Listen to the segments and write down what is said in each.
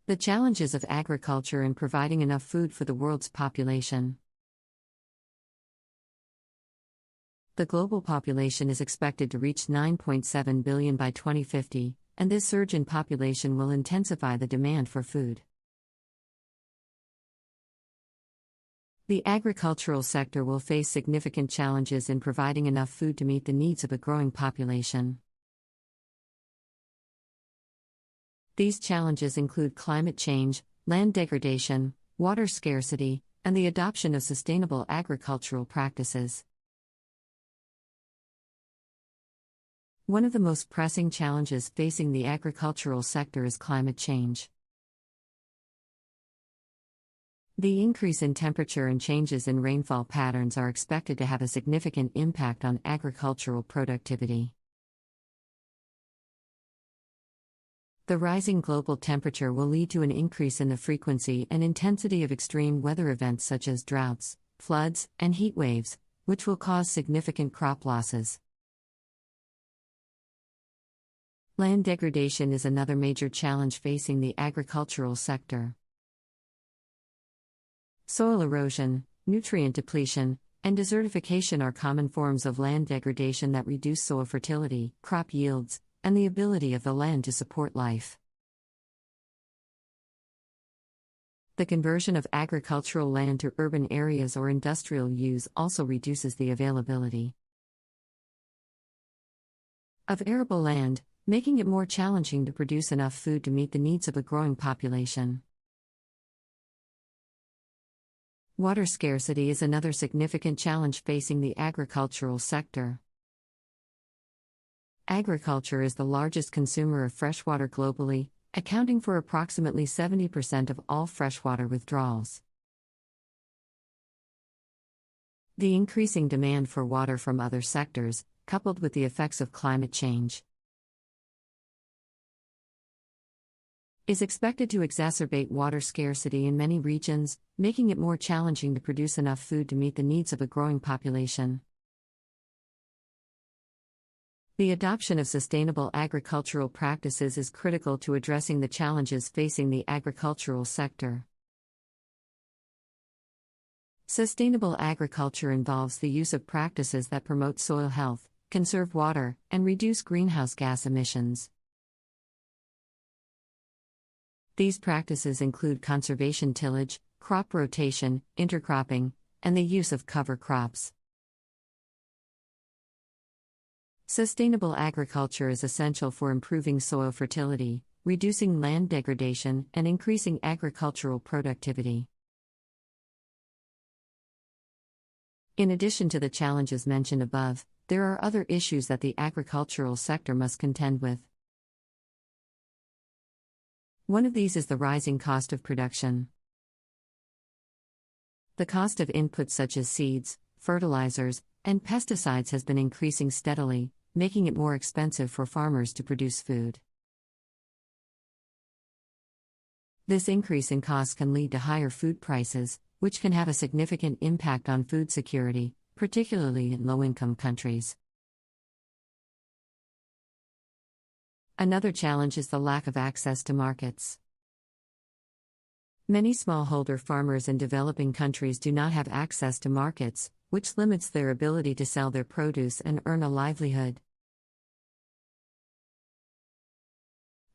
The challenges of agriculture in providing enough food for the world's population. The global population is expected to reach 9.7 billion by 2050, and this surge in population will intensify the demand for food. The agricultural sector will face significant challenges in providing enough food to meet the needs of a growing population. These challenges include climate change, land degradation, water scarcity, and the adoption of sustainable agricultural practices. One of the most pressing challenges facing the agricultural sector is climate change. The increase in temperature and changes in rainfall patterns are expected to have a significant impact on agricultural productivity. The rising global temperature will lead to an increase in the frequency and intensity of extreme weather events such as droughts, floods, and heat waves, which will cause significant crop losses. Land degradation is another major challenge facing the agricultural sector. Soil erosion, nutrient depletion, and desertification are common forms of land degradation that reduce soil fertility, crop yields, and the ability of the land to support life. The conversion of agricultural land to urban areas or industrial use also reduces the availability of arable land, making it more challenging to produce enough food to meet the needs of a growing population. Water scarcity is another significant challenge facing the agricultural sector. Agriculture is the largest consumer of freshwater globally, accounting for approximately 70% of all freshwater withdrawals. The increasing demand for water from other sectors, coupled with the effects of climate change, is expected to exacerbate water scarcity in many regions, making it more challenging to produce enough food to meet the needs of a growing population. The adoption of sustainable agricultural practices is critical to addressing the challenges facing the agricultural sector. Sustainable agriculture involves the use of practices that promote soil health, conserve water, and reduce greenhouse gas emissions. These practices include conservation tillage, crop rotation, intercropping, and the use of cover crops. Sustainable agriculture is essential for improving soil fertility, reducing land degradation, and increasing agricultural productivity. In addition to the challenges mentioned above, there are other issues that the agricultural sector must contend with. One of these is the rising cost of production. The cost of inputs such as seeds, fertilizers, and pesticides has been increasing steadily, making it more expensive for farmers to produce food. This increase in costs can lead to higher food prices, which can have a significant impact on food security, particularly in low-income countries. Another challenge is the lack of access to markets. Many smallholder farmers in developing countries do not have access to markets, which limits their ability to sell their produce and earn a livelihood.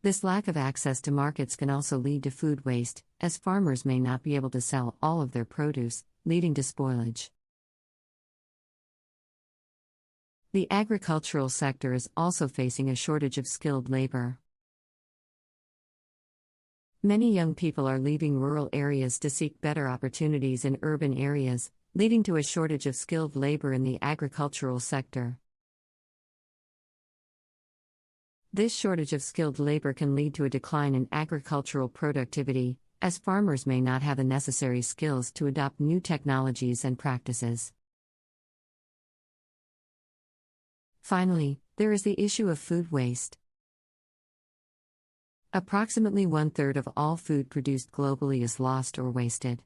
This lack of access to markets can also lead to food waste, as farmers may not be able to sell all of their produce, leading to spoilage. The agricultural sector is also facing a shortage of skilled labor. Many young people are leaving rural areas to seek better opportunities in urban areas, leading to a shortage of skilled labor in the agricultural sector. This shortage of skilled labor can lead to a decline in agricultural productivity, as farmers may not have the necessary skills to adopt new technologies and practices. Finally, there is the issue of food waste. Approximately 1/3 of all food produced globally is lost or wasted.